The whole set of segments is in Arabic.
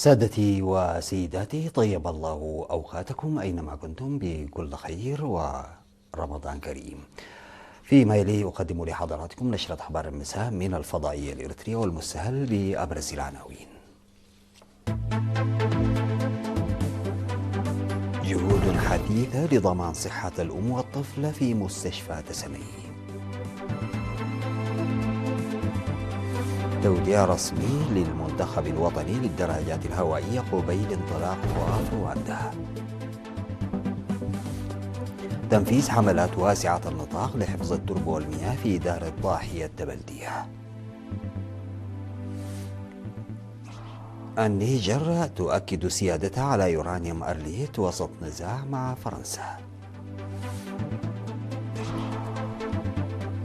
سادتي وسيداتي، طيب الله أوقاتكم أينما كنتم بكل خير ورمضان كريم. فيما يلي أقدم لحضراتكم نشرة أخبار المساء من الفضائية الإريترية والمستهل بأبرز العناوين. جهود حثيثة لضمان صحة الأم والطفل في مستشفى تسني. توديع رسمي للمنتخب الوطني للدراجات الهوائية قبيل انطلاق طواف رواندا. تنفيذ حملات واسعة النطاق لحفظ التربة والمياه في دار الضاحية التبلدية. النيجر تؤكد سيادتها على يورانيوم أرليت وسط نزاع مع فرنسا.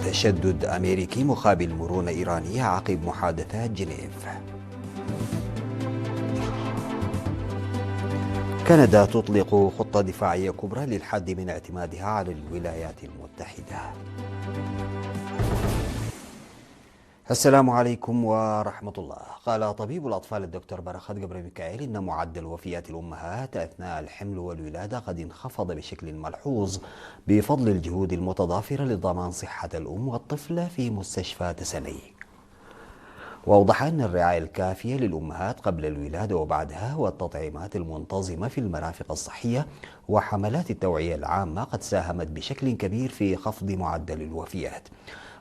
تشدد أمريكي مقابل مرونة إيرانية عقب محادثات جنيف. كندا تطلق خطة دفاعية كبرى للحد من اعتمادها على الولايات المتحدة. السلام عليكم ورحمة الله. قال طبيب الأطفال الدكتور برخت قبر ميكائيل إن معدل وفيات الأمهات أثناء الحمل والولادة قد انخفض بشكل ملحوظ بفضل الجهود المتضافرة لضمان صحة الأم والطفل في مستشفى تسني. وأوضح أن الرعاية الكافية للأمهات قبل الولادة وبعدها والتطعيمات المنتظمة في المرافق الصحية وحملات التوعية العامة قد ساهمت بشكل كبير في خفض معدل الوفيات.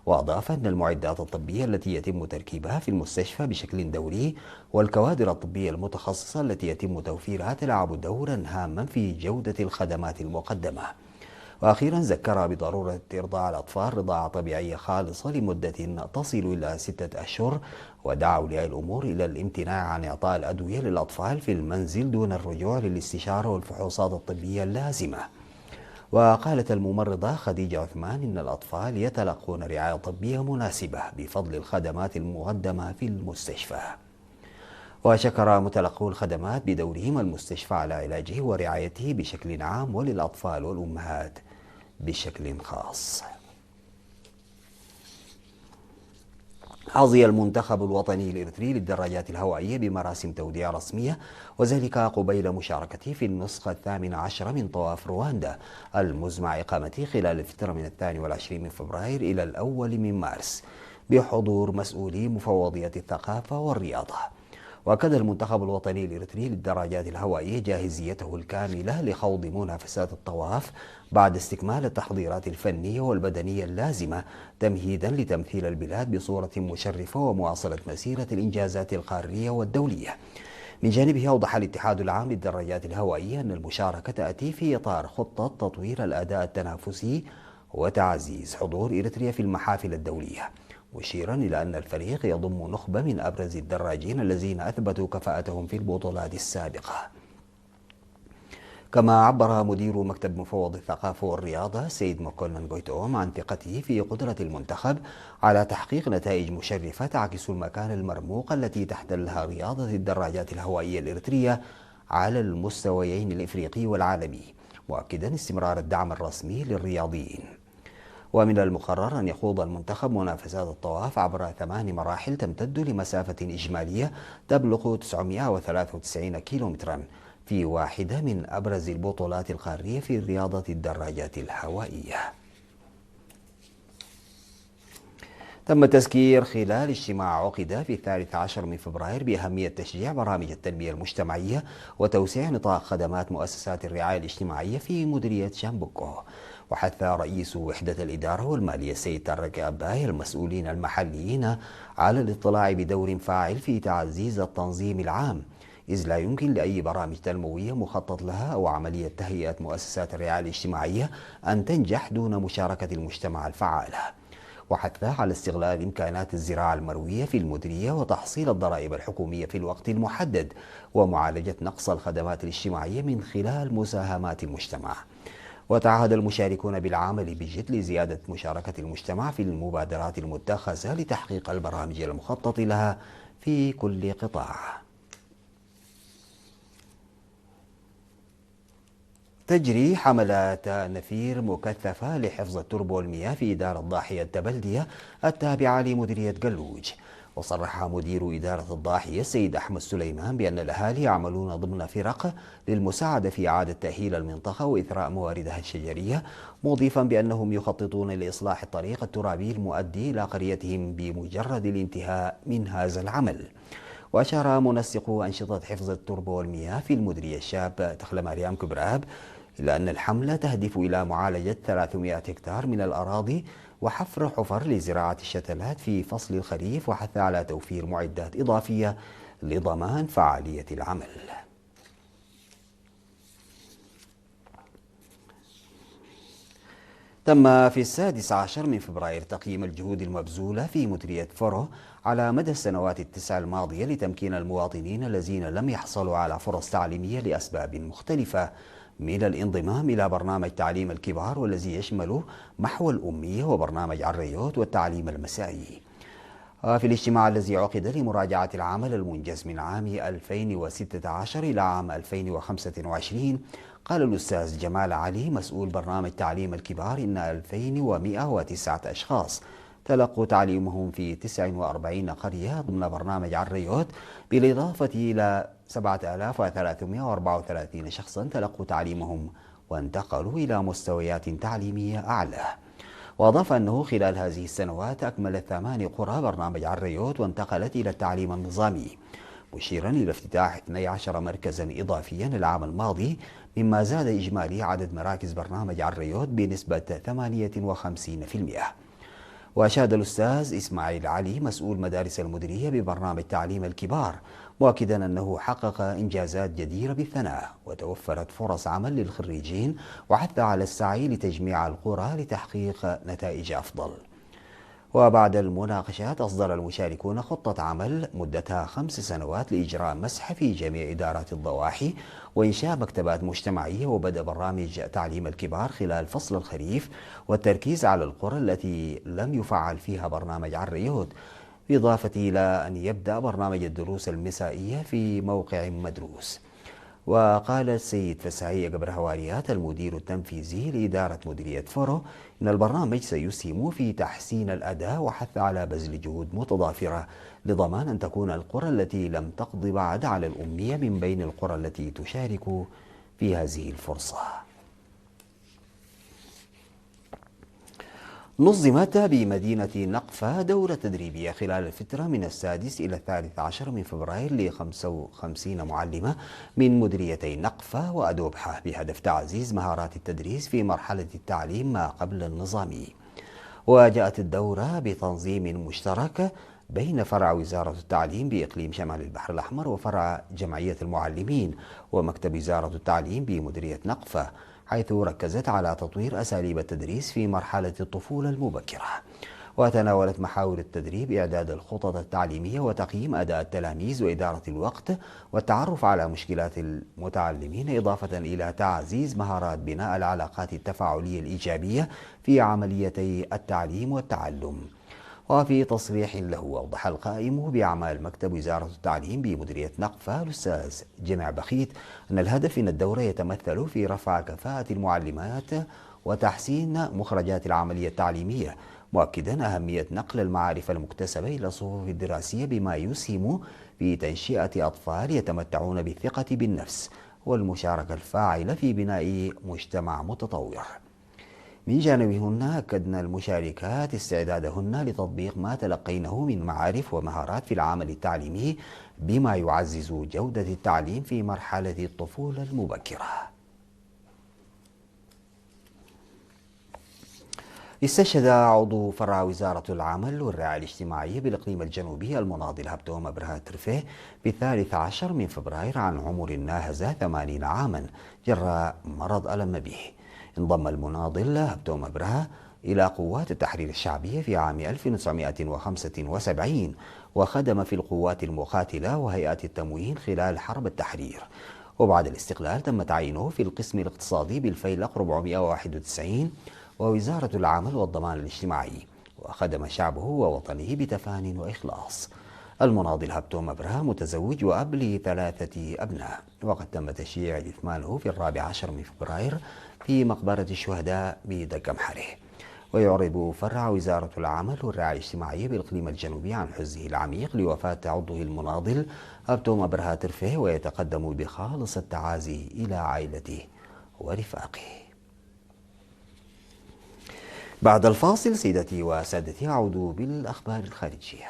وأضاف أن المعدات الطبية التي يتم تركيبها في المستشفى بشكل دوري والكوادر الطبية المتخصصة التي يتم توفيرها تلعب دورا هاما في جودة الخدمات المقدمة. وأخيرا ذكر بضرورة إرضاع الأطفال رضاعة طبيعية خالصة لمدة تصل إلى 6 أشهر، ودعا أولياء الأمور إلى الامتناع عن إعطاء الأدوية للأطفال في المنزل دون الرجوع للاستشارة والفحوصات الطبية اللازمة. وقالت الممرضة خديجة عثمان إن الأطفال يتلقون رعاية طبية مناسبة بفضل الخدمات المقدمة في المستشفى. وشكر متلقو الخدمات بدورهم المستشفى على علاجه ورعايته بشكل عام وللأطفال والأمهات بشكل خاص. حظي المنتخب الوطني الإريتري للدراجات الهوائية بمراسم توديع رسمية، وذلك قبيل مشاركته في النسخة 18 من طواف رواندا المزمع إقامته خلال الفترة من 22 من فبراير إلى 1 من مارس بحضور مسؤولي مفوضية الثقافة والرياضة. وأكد المنتخب الوطني الإريتري للدراجات الهوائية جاهزيته الكاملة لخوض منافسات الطواف بعد استكمال التحضيرات الفنية والبدنية اللازمة تمهيدا لتمثيل البلاد بصورة مشرفة ومواصلة مسيرة الإنجازات القارية والدولية. من جانبه أوضح الاتحاد العام للدراجات الهوائية أن المشاركة تأتي في إطار خطة تطوير الأداء التنافسي وتعزيز حضور إريتريا في المحافل الدولية، مشيرا إلى أن الفريق يضم نخبة من أبرز الدراجين الذين أثبتوا كفاءتهم في البطولات السابقة. كما عبر مدير مكتب مفوض الثقافة والرياضة سيد مكونن غويتوم عن ثقته في قدرة المنتخب على تحقيق نتائج مشرفة تعكس المكانة المرموقة التي تحتلها رياضة الدراجات الهوائية الإريترية على المستويين الإفريقي والعالمي، مؤكدا استمرار الدعم الرسمي للرياضيين. ومن المقرر أن يخوض المنتخب منافسات الطواف عبر 8 مراحل تمتد لمسافة إجمالية تبلغ 993 كيلومترا في واحدة من أبرز البطولات القارية في رياضة الدراجات الهوائية. تم تذكير خلال اجتماع عقد في 13 من فبراير بأهمية تشجيع برامج التنمية المجتمعية وتوسيع نطاق خدمات مؤسسات الرعاية الاجتماعية في مديرية شامبوكو. وحث رئيس وحدة الإدارة والمالية السيد تارك أباي المسؤولين المحليين على الاطلاع بدور فاعل في تعزيز التنظيم العام، إذ لا يمكن لأي برامج تنموية مخطط لها أو عملية تهيئة مؤسسات الرعاية الاجتماعية أن تنجح دون مشاركة المجتمع الفعالة. وحث على استغلال إمكانات الزراعة المروية في المديرية وتحصيل الضرائب الحكومية في الوقت المحدد ومعالجة نقص الخدمات الاجتماعية من خلال مساهمات المجتمع. وتعهد المشاركون بالعمل بجد لزيادة مشاركة المجتمع في المبادرات المتخذة لتحقيق البرامج المخطط لها في كل قطاع. تجري حملات نفير مكثفة لحفظ التربة والمياه في دار الضاحية التبلدية التابعة لمديرية قلوج. وصرح مدير إدارة الضاحية السيد أحمد سليمان بأن الأهالي يعملون ضمن فرق للمساعدة في إعادة تأهيل المنطقة وإثراء مواردها الشجرية، مضيفا بأنهم يخططون لإصلاح الطريق الترابي المؤدي إلى قريتهم بمجرد الانتهاء من هذا العمل. وأشار منسق أنشطة حفظ التربة والمياه في المديرية الشاب تخل مريم كبراب إلى أن الحملة تهدف إلى معالجة 300 هكتار من الأراضي وحفر حفر لزراعة الشتلات في فصل الخريف، وحث على توفير معدات إضافية لضمان فعالية العمل. تم في 16 من فبراير تقييم الجهود المبذولة في مديرية فرو على مدى السنوات التسع الماضية لتمكين المواطنين الذين لم يحصلوا على فرص تعليمية لأسباب مختلفة من الانضمام إلى برنامج تعليم الكبار، والذي يشمل محو الأمية وبرنامج عريوت والتعليم المسائي. في الاجتماع الذي عقد لمراجعة العمل المنجز من عام 2016 إلى عام 2025، قال الأستاذ جمال علي مسؤول برنامج تعليم الكبار إن 2109 أشخاص تلقوا تعليمهم في 49 قرية ضمن برنامج عريوت، بالإضافة إلى 7334 شخصا تلقوا تعليمهم وانتقلوا إلى مستويات تعليمية أعلى. وأضاف أنه خلال هذه السنوات أكملت 8 قرى برنامج عريوت وانتقلت إلى التعليم النظامي، مشيرا إلى افتتاح 12 مركزا إضافيا العام الماضي، مما زاد إجمالي عدد مراكز برنامج عريوت بنسبة 58%. وأشاد الأستاذ إسماعيل علي مسؤول مدارس المديرية ببرنامج تعليم الكبار مؤكدا أنه حقق إنجازات جديرة بالثناء وتوفرت فرص عمل للخريجين، وحث على السعي لتجميع القرى لتحقيق نتائج أفضل. وبعد المناقشات أصدر المشاركون خطة عمل مدتها 5 سنوات لإجراء مسح في جميع إدارات الضواحي وإنشاء مكتبات مجتمعية وبدء برامج تعليم الكبار خلال فصل الخريف، والتركيز على القرى التي لم يفعل فيها برنامج عريوت، بالإضافة إلى أن يبدأ برنامج الدروس المسائية في موقع مدروس. وقال السيد فساهي قبر هواريات المدير التنفيذي لإدارة مديرية فرو إن البرنامج سيسهم في تحسين الأداء، وحث على بذل جهود متضافرة لضمان أن تكون القرى التي لم تقض بعد على الأمية من بين القرى التي تشارك في هذه الفرصة. نظمت بمدينة نقفة دورة تدريبية خلال الفترة من 6 إلى 13 من فبراير ل 55 معلمة من مديريتي نقفة وأدوبحة بهدف تعزيز مهارات التدريس في مرحلة التعليم ما قبل النظامي. وجاءت الدورة بتنظيم مشترك بين فرع وزارة التعليم بإقليم شمال البحر الأحمر وفرع جمعية المعلمين ومكتب وزارة التعليم بمديرية نقفة، حيث ركزت على تطوير أساليب التدريس في مرحلة الطفولة المبكرة. وتناولت محاور التدريب إعداد الخطط التعليمية وتقييم أداء التلاميذ وإدارة الوقت والتعرف على مشكلات المتعلمين، إضافة إلى تعزيز مهارات بناء العلاقات التفاعلية الإيجابية في عمليتي التعليم والتعلم. وفي تصريح له أوضح القائم بأعمال مكتب وزارة التعليم بمديرية نقفة الأستاذ جمع بخيت أن الهدف من الدورة يتمثل في رفع كفاءة المعلمات وتحسين مخرجات العملية التعليمية، مؤكدا أهمية نقل المعارف المكتسبة إلى الصفوف الدراسية بما يسهم في تنشئة أطفال يتمتعون بالثقة بالنفس والمشاركة الفاعلة في بناء مجتمع متطور. من جانبهن أكدنا المشاركات استعدادهن لتطبيق ما تلقينه من معارف ومهارات في العمل التعليمي بما يعزز جودة التعليم في مرحلة الطفولة المبكرة. استشهد عضو فرع وزارة العمل والرعاية الاجتماعية بالإقليم الجنوبي المناضل هبتوم أبرهة ترفيه ب13 من فبراير عن عمر ناهز 80 عاما جراء مرض ألم به. انضم المناضل هبتوم أبرهة إلى قوات التحرير الشعبية في عام 1975 وخدم في القوات المقاتلة وهيئات التموين خلال حرب التحرير، وبعد الاستقلال تم تعيينه في القسم الاقتصادي بالفيلق 491 ووزارة العمل والضمان الاجتماعي، وخدم شعبه ووطنه بتفان وإخلاص. المناضل هبتوم أبرهة متزوج وأب ل3 أبناء، وقد تم تشييع جثمانه في 14 من فبراير في مقبرة الشهداء بدقمحره. ويعرب فرع وزارة العمل والرعاية الاجتماعية بالإقليم الجنوبي عن حزنه العميق لوفاة عضوه المناضل أبتوم أبرهة ترفيه، ويتقدم بخالص التعازي إلى عائلته ورفاقه. بعد الفاصل سيدتي وسادتي أعود بالأخبار الخارجية.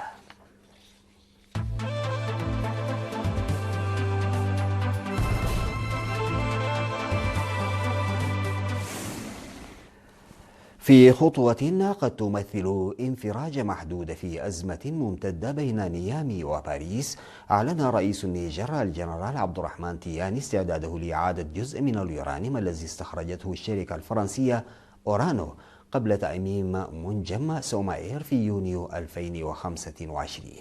في خطوة قد تمثل انفراج محدود في أزمة ممتدة بين نيامي وباريس، أعلن رئيس النيجر الجنرال عبد الرحمن تياني استعداده لإعادة جزء من اليورانيوم الذي استخرجته الشركة الفرنسية أورانو قبل تأميم منجم سوماير في يونيو 2025.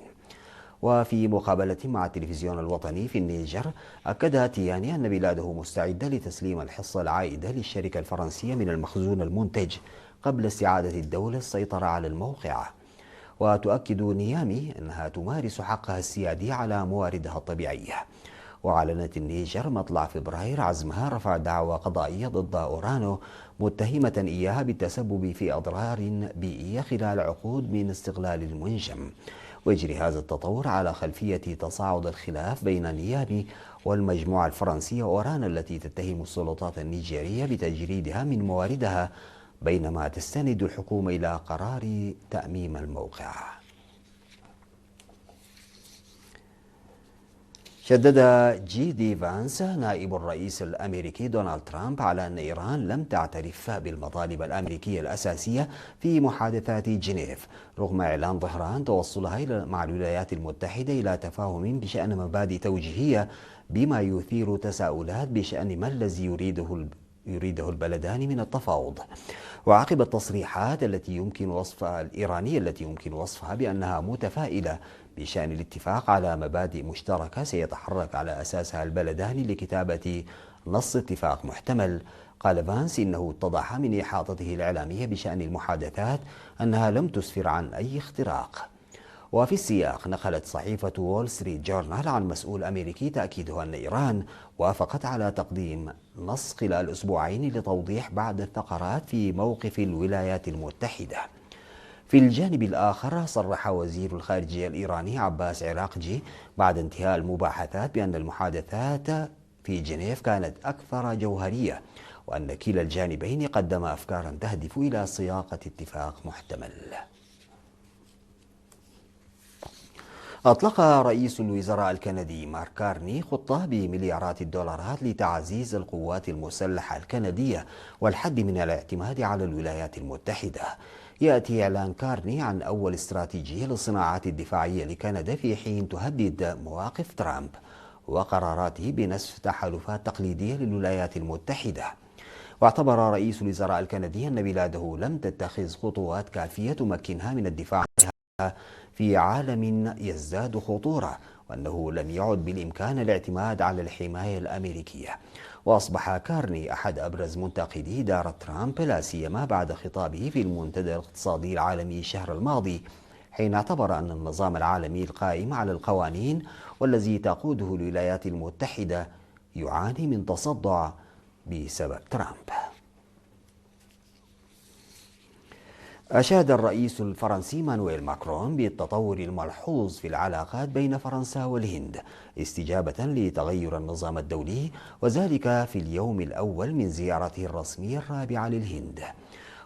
وفي مقابلة مع التلفزيون الوطني في النيجر، أكد تياني أن بلاده مستعدة لتسليم الحصة العائدة للشركة الفرنسية من المخزون المنتج قبل استعادة الدولة السيطرة على الموقع. وتؤكد نيامي أنها تمارس حقها السيادي على مواردها الطبيعية. وأعلنت النيجر مطلع فبراير عزمها رفع دعوى قضائية ضد أورانو، متهمة إياها بالتسبب في أضرار بيئية خلال عقود من استغلال المنجم. ويجري هذا التطور على خلفية تصاعد الخلاف بين نيامي والمجموعة الفرنسية أورانو التي تتهم السلطات النيجيرية بتجريدها من مواردها، بينما تستند الحكومة إلى قرار تأميم الموقع. شدد جي دي فانس نائب الرئيس الأمريكي دونالد ترامب على أن إيران لم تعترف بالمطالب الأمريكية الأساسية في محادثات جنيف، رغم إعلان طهران توصلها مع الولايات المتحدة إلى تفاهم بشأن مبادئ توجيهية، بما يثير تساؤلات بشأن ما الذي يريده البلدان من التفاوض. وعقب التصريحات الإيرانية التي يمكن وصفها بأنها متفائلة بشأن الاتفاق على مبادئ مشتركة سيتحرك على أساسها البلدان لكتابة نص اتفاق محتمل، قال فانس إنه اتضح من إحاطته الإعلامية بشأن المحادثات أنها لم تسفر عن أي اختراق. وفي السياق، نقلت صحيفة وول ستريت جورنال عن مسؤول أمريكي تأكيده أن إيران وافقت على تقديم نص خلال أسبوعين لتوضيح بعض الثغرات في موقف الولايات المتحدة. في الجانب الآخر، صرح وزير الخارجية الإيراني عباس عراقجي بعد انتهاء المباحثات بأن المحادثات في جنيف كانت أكثر جوهرية، وأن كلا الجانبين قدم أفكارا تهدف إلى صياغة اتفاق محتمل. أطلق رئيس الوزراء الكندي مارك كارني خطة بمليارات الدولارات لتعزيز القوات المسلحة الكندية والحد من الاعتماد على الولايات المتحدة. يأتي إعلان كارني عن أول استراتيجية للصناعات الدفاعية لكندا في حين تهدد مواقف ترامب وقراراته بنسف تحالفات تقليدية للولايات المتحدة. واعتبر رئيس الوزراء الكندي أن بلاده لم تتخذ خطوات كافية تمكنها من الدفاع في عالم يزداد خطورة، وأنه لم يعد بالإمكان الاعتماد على الحماية الأمريكية. وأصبح كارني أحد أبرز منتقدي إدارة ترامب، لا سيما بعد خطابه في المنتدى الاقتصادي العالمي الشهر الماضي، حين اعتبر أن النظام العالمي القائم على القوانين والذي تقوده الولايات المتحدة يعاني من تصدع بسبب ترامب. أشاد الرئيس الفرنسي مانويل ماكرون بالتطور الملحوظ في العلاقات بين فرنسا والهند استجابة لتغير النظام الدولي، وذلك في اليوم الأول من زيارته الرسمية الرابعة للهند.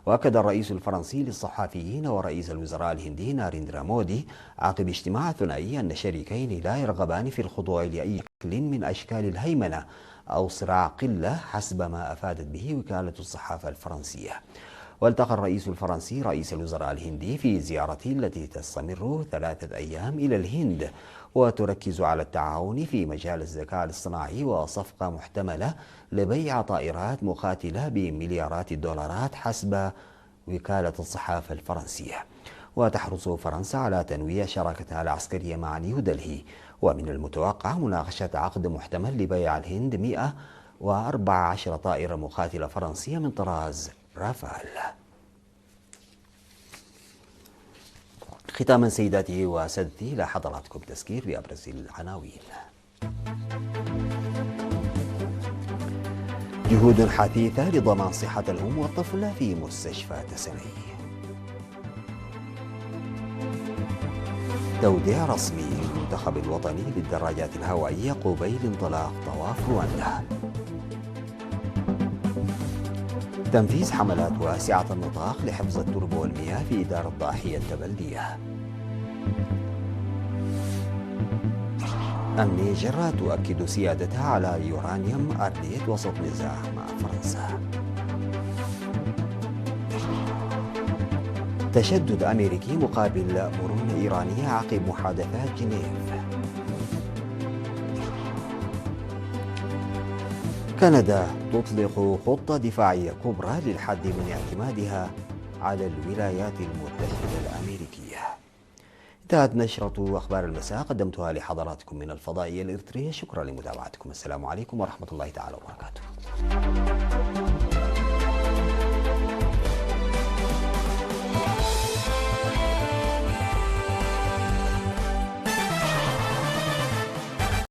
وأكد الرئيس الفرنسي للصحفيين ورئيس الوزراء الهندي ناريندرا مودي عقب اجتماع ثنائي أن الشريكين لا يرغبان في الخضوع لأي شكل من أشكال الهيمنة أو صراع قلة، حسب ما أفادت به وكالة الصحافة الفرنسية. والتقى الرئيس الفرنسي رئيس الوزراء الهندي في زيارته التي تستمر 3 أيام إلى الهند، وتركز على التعاون في مجال الذكاء الاصطناعي وصفقة محتملة لبيع طائرات مقاتلة بمليارات الدولارات، حسب وكالة الصحافة الفرنسية. وتحرص فرنسا على تنويع شراكتها العسكرية مع نيودلهي، ومن المتوقع مناقشة عقد محتمل لبيع الهند 114 طائرة مقاتلة فرنسية من طراز رافال. ختاما سيداتي وسادتي، إلى حضراتكم تذكير بأبرز العناوين. جهود حثيثة لضمان صحة الأم والطفل في مستشفى تسني. توديع رسمي للمنتخب الوطني للدراجات الهوائية قبيل انطلاق طواف رواندا. تنفيذ حملات واسعة النطاق لحفظ التربة والمياه في إدارة ضاحية البلدية. النيجر تؤكد سيادتها على يورانيوم أرديت وسط نزاع مع فرنسا. تشدد أمريكي مقابل مرونة إيرانية عقب محادثات جنيف. كندا تطلق خطة دفاعية كبرى للحد من اعتمادها على الولايات المتحدة الأمريكية. انتهت نشرة أخبار المساء قدمتها لحضراتكم من الفضائية الإريترية. شكرا لمتابعتكم. السلام عليكم ورحمة الله تعالى وبركاته.